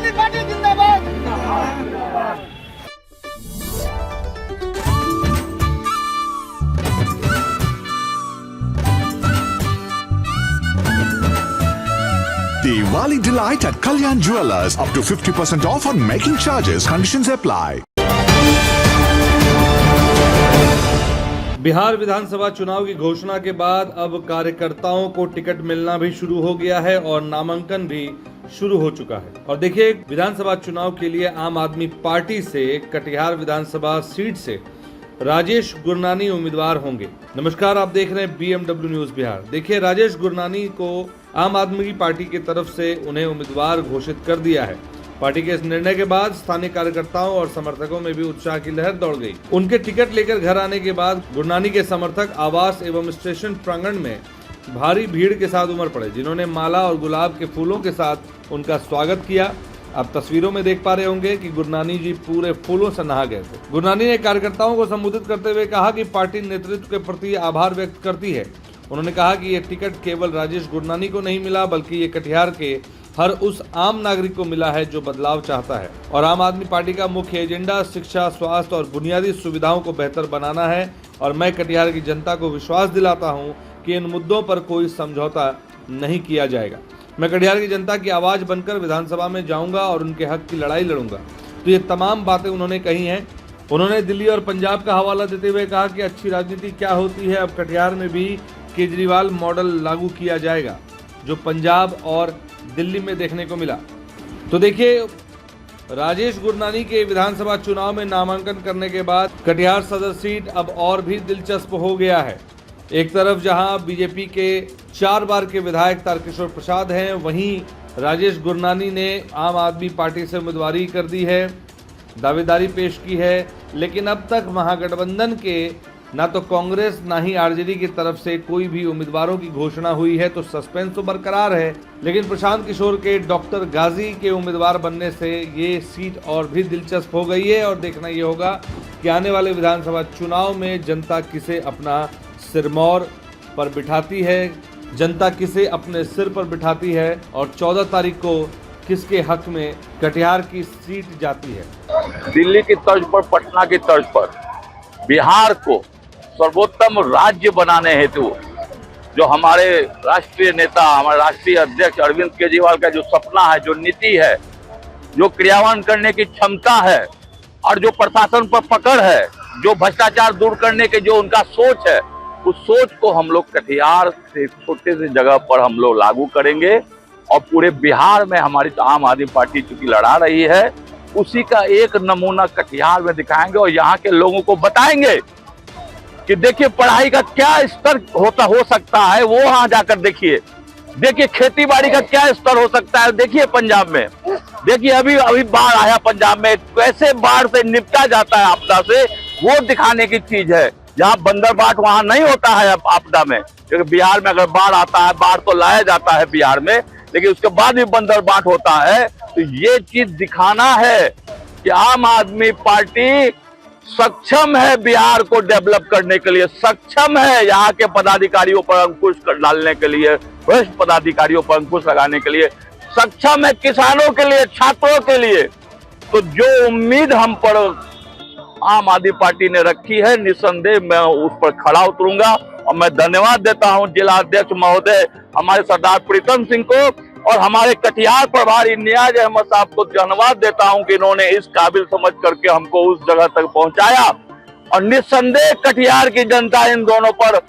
आदमी पार्टी जिंदाबाद। Diwali delight at Kalyan Jewellers. Up to 50% off on making charges. Conditions apply. Bihar विधानसभा चुनाव की घोषणा के बाद अब कार्यकर्ताओं को टिकट मिलना भी शुरू हो गया है और नामांकन भी शुरू हो चुका है। और देखिए, विधानसभा चुनाव के लिए आम आदमी पार्टी से कटिहार विधानसभा सीट से राजेश गुरनानी उम्मीदवार होंगे। नमस्कार, आप देख रहे हैं BMW न्यूज बिहार। देखिए, राजेश गुरनानी को आम आदमी पार्टी की तरफ से उन्हें उम्मीदवार घोषित कर दिया है। पार्टी के इस निर्णय के बाद स्थानीय कार्यकर्ताओं और समर्थकों में भी उत्साह की लहर दौड़ गई। उनके टिकट लेकर घर आने के बाद गुरनानी के समर्थक आवास एवं स्टेशन प्रांगण में भारी भीड़ के साथ उमड़ पड़े, जिन्होंने माला और गुलाब के फूलों के साथ उनका स्वागत किया। आप तस्वीरों में देख पा रहे होंगे कि गुरनानी जी पूरे फूलों से नहा गए थे। गुरनानी ने कार्यकर्ताओं को संबोधित करते हुए कहा कि पार्टी नेतृत्व के प्रति आभार व्यक्त करती है। उन्होंने कहा कि ये टिकट केवल राजेश गुरनानी को नहीं मिला, बल्कि ये कटिहार के हर उस आम नागरिक को मिला है जो बदलाव चाहता है। और आम आदमी पार्टी का मुख्य एजेंडा शिक्षा, स्वास्थ्य और बुनियादी सुविधाओं को बेहतर बनाना है। और मैं कटिहार की जनता को विश्वास दिलाता हूं कि इन मुद्दों पर कोई समझौता नहीं किया जाएगा। मैं कटिहार की जनता की आवाज बनकर विधानसभा में जाऊंगा और उनके हक की लड़ाई लड़ूंगा। तो ये तमाम बातें उन्होंने कही हैं। उन्होंने दिल्ली और पंजाब का हवाला देते हुए कहा कि अच्छी राजनीति क्या होती है। अब कटिहार में भी केजरीवाल मॉडल लागू किया जाएगा, जो पंजाब और दिल्ली में देखने को मिला। तो देखिए, राजेश गुरनानी के विधानसभा चुनाव में नामांकन करने के बाद कटिहार सदर सीट अब और भी दिलचस्प हो गया है। एक तरफ जहां बीजेपी के 4 बार के विधायक तारकिशोर प्रसाद हैं, वहीं राजेश गुरनानी ने आम आदमी पार्टी से उम्मीदवारी कर दी है, दावेदारी पेश की है। लेकिन अब तक महागठबंधन के ना तो कांग्रेस ना ही आरजेडी की तरफ से कोई भी उम्मीदवारों की घोषणा हुई है। तो सस्पेंस तो बरकरार है, लेकिन प्रशांत किशोर के डॉक्टर गाजी के उम्मीदवार बनने से ये सीट और भी दिलचस्प हो गई है। और देखना ये होगा कि आने वाले विधानसभा चुनाव में जनता किसे अपना सिरमौर पर बिठाती है, जनता किसे अपने सिर पर बिठाती है और 14 तारीख को किसके हक में कटिहार की सीट जाती है। दिल्ली की तर्ज पर, पटना की तर्ज पर बिहार को सर्वोत्तम राज्य बनाने हेतु जो हमारे राष्ट्रीय नेता, हमारे राष्ट्रीय अध्यक्ष अरविंद केजरीवाल का जो सपना है, जो नीति है, जो क्रियान्वयन करने की क्षमता है और जो प्रशासन पर पकड़ है, जो भ्रष्टाचार दूर करने के जो उनका सोच है, उस सोच को हम लोग कटिहार से छोटे से जगह पर हम लोग लागू करेंगे। और पूरे बिहार में हमारी आम आदमी पार्टी चूंकि लड़ा रही है, उसी का एक नमूना कटिहार में दिखाएंगे और यहाँ के लोगों को बताएंगे कि देखिए पढ़ाई का क्या स्तर हो सकता है, वो वहां जाकर देखिए। देखिए खेती बाड़ी का क्या स्तर हो सकता है, देखिए पंजाब में। देखिए अभी बाढ़ आया पंजाब में, कैसे बाढ़ से निपटा जाता है आपदा से, वो दिखाने की चीज है। जहाँ बंदर बाट वहां नहीं होता है आपदा में, क्योंकि बिहार में अगर बाढ़ आता है, बाढ़ तो लाया जाता है बिहार में, लेकिन उसके बाद भी बंदर बाट होता है। तो ये चीज दिखाना है कि आम आदमी पार्टी सक्षम है बिहार को डेवलप करने के लिए, सक्षम है यहाँ के पदाधिकारियों पर अंकुश डालने के लिए, भ्रष्ट पदाधिकारियों पर अंकुश लगाने के लिए, सक्षम है किसानों के लिए, छात्रों के लिए। तो जो उम्मीद हम पर आम आदमी पार्टी ने रखी है, निस्संदेह मैं उस पर खड़ा उतरूंगा। और मैं धन्यवाद देता हूं जिला अध्यक्ष महोदय हमारे सरदार प्रीतम सिंह को और हमारे कटिहार प्रभारी नियाज अहमद साहब को धन्यवाद देता हूं कि इन्होंने इस काबिल समझ करके हमको उस जगह तक पहुंचाया। और निस्संदेह कटिहार की जनता इन दोनों पर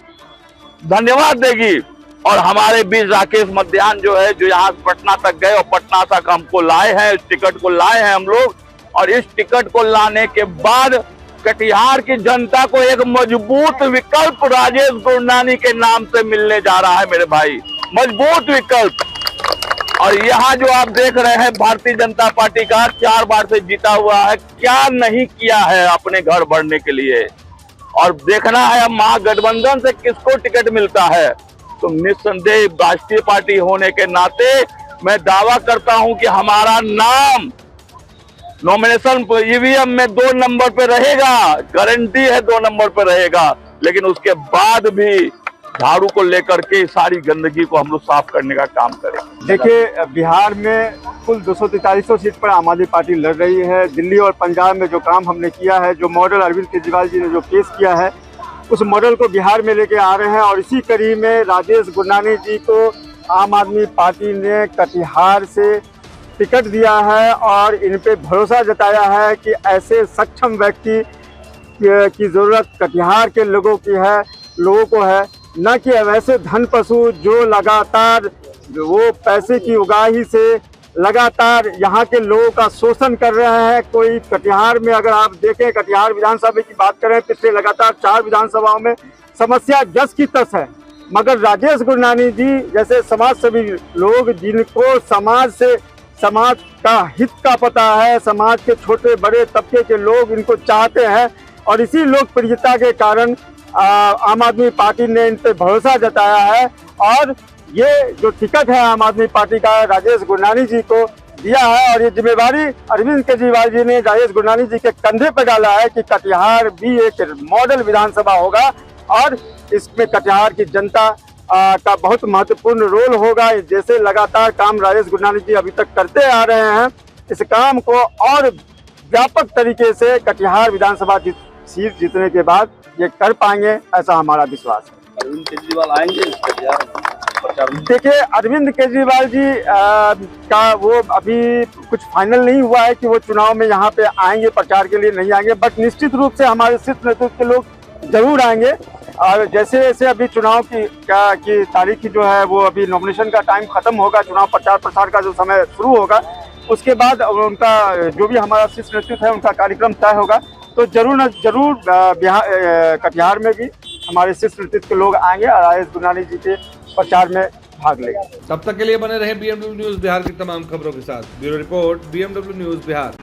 धन्यवाद देगी। और हमारे बीच राकेश मध्यान जो है, जो यहाँ पटना तक गए और पटना तक हमको लाए हैं, इस टिकट को लाए हैं हम लोग। और इस टिकट को लाने के बाद कटिहार की जनता को एक मजबूत विकल्प राजेश गुरनानी के नाम से मिलने जा रहा है मेरे भाई, मजबूत विकल्प। और यहाँ जो आप देख रहे हैं भारतीय जनता पार्टी का 4 बार से जीता हुआ है, क्या नहीं किया है अपने घर भरने के लिए। और देखना है अब महागठबंधन से किसको टिकट मिलता है। तो निस्संदेह राष्ट्रीय पार्टी होने के नाते मैं दावा करता हूं कि हमारा नाम नॉमिनेशन ईवीएम में 2 नंबर पे रहेगा, गारंटी है 2 नंबर पे रहेगा। लेकिन उसके बाद भी झाड़ू को लेकर के सारी गंदगी को हम लोग साफ करने का काम करें। देखिए, बिहार में कुल 243 सीट पर आम आदमी पार्टी लड़ रही है। दिल्ली और पंजाब में जो काम हमने किया है, जो मॉडल अरविंद केजरीवाल जी ने जो पेश किया है, उस मॉडल को बिहार में लेके आ रहे हैं। और इसी कड़ी में राजेश गुरनानी जी को आम आदमी पार्टी ने कटिहार से टिकट दिया है और इन पे भरोसा जताया है कि ऐसे सक्षम व्यक्ति की ज़रूरत कटिहार के लोगों को है, न कि वैसे धन पशु जो लगातार वो पैसे की उगाही से लगातार यहाँ के लोगों का शोषण कर रहे हैं। कोई कटिहार में अगर आप देखें, कटिहार विधानसभा की बात करें, पिछले लगातार 4 विधानसभाओं में समस्या जस की तस है, मगर राजेश गुरनानी जी जैसे समाज सेवी लोग, जिनको समाज का हित का पता है, समाज के छोटे बड़े तबके के लोग इनको चाहते हैं और इसी लोकप्रियता के कारण आम आदमी पार्टी ने इन पर भरोसा जताया है। और ये जो टिकट है आम आदमी पार्टी का राजेश गुरनानी जी को दिया है और ये जिम्मेवारी अरविंद केजरीवाल जी ने राजेश गुरनानी जी के कंधे पर डाला है कि कटिहार भी एक मॉडल विधानसभा होगा और इसमें कटिहार की जनता का बहुत महत्वपूर्ण रोल होगा। जैसे लगातार काम राजेश गुरनानी जी अभी तक करते आ रहे हैं, इस काम को और व्यापक तरीके से कटिहार विधानसभा सीट जीतने के बाद ये कर पाएंगे, ऐसा हमारा विश्वास है। अरविंद केजरीवाल आएंगे प्रचार में? देखिए, अरविंद केजरीवाल जी का वो अभी कुछ फाइनल नहीं हुआ है कि वो चुनाव में यहाँ पे आएंगे, प्रचार के लिए नहीं आएंगे, बट निश्चित रूप से हमारे शीर्ष नेतृत्व के लोग जरूर आएंगे। और जैसे जैसे अभी चुनाव की तारीख जो है वो अभी नॉमिनेशन का टाइम खत्म होगा, चुनाव प्रचार प्रसार का जो समय शुरू होगा, उसके बाद उनका जो भी हमारा शीर्ष नेतृत्व है उनका कार्यक्रम तय होगा, तो जरूर कटिहार में भी हमारे शीर्ष नेतृत्व के लोग आएंगे और राजेश गुरनानी जी के प्रचार में भाग लेंगे। तब तक के लिए बने रहे BMW न्यूज बिहार की तमाम खबरों के साथ। Bureau report, BMW news Bihar.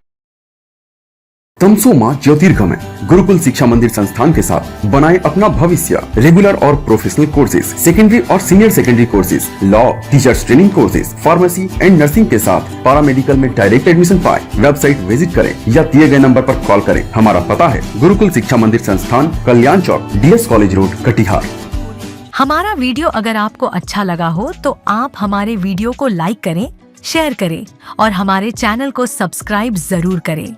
तमसो मां ज्योतिर्गमय गुरुकुल शिक्षा मंदिर संस्थान के साथ बनाए अपना भविष्य। रेगुलर और प्रोफेशनल कोर्सेज, सेकेंडरी और senior secondary courses, law, teachers training courses, pharmacy and nursing के साथ पैरामेडिकल में डायरेक्ट एडमिशन पाए। वेबसाइट विजिट करें या दिए गए नंबर पर कॉल करें। हमारा पता है गुरुकुल शिक्षा मंदिर संस्थान, कल्याण चौक, DS कॉलेज रोड, कटिहार। हमारा वीडियो अगर आपको अच्छा लगा हो तो आप हमारे वीडियो को लाइक करें, शेयर करें और हमारे चैनल को सब्सक्राइब जरूर करें।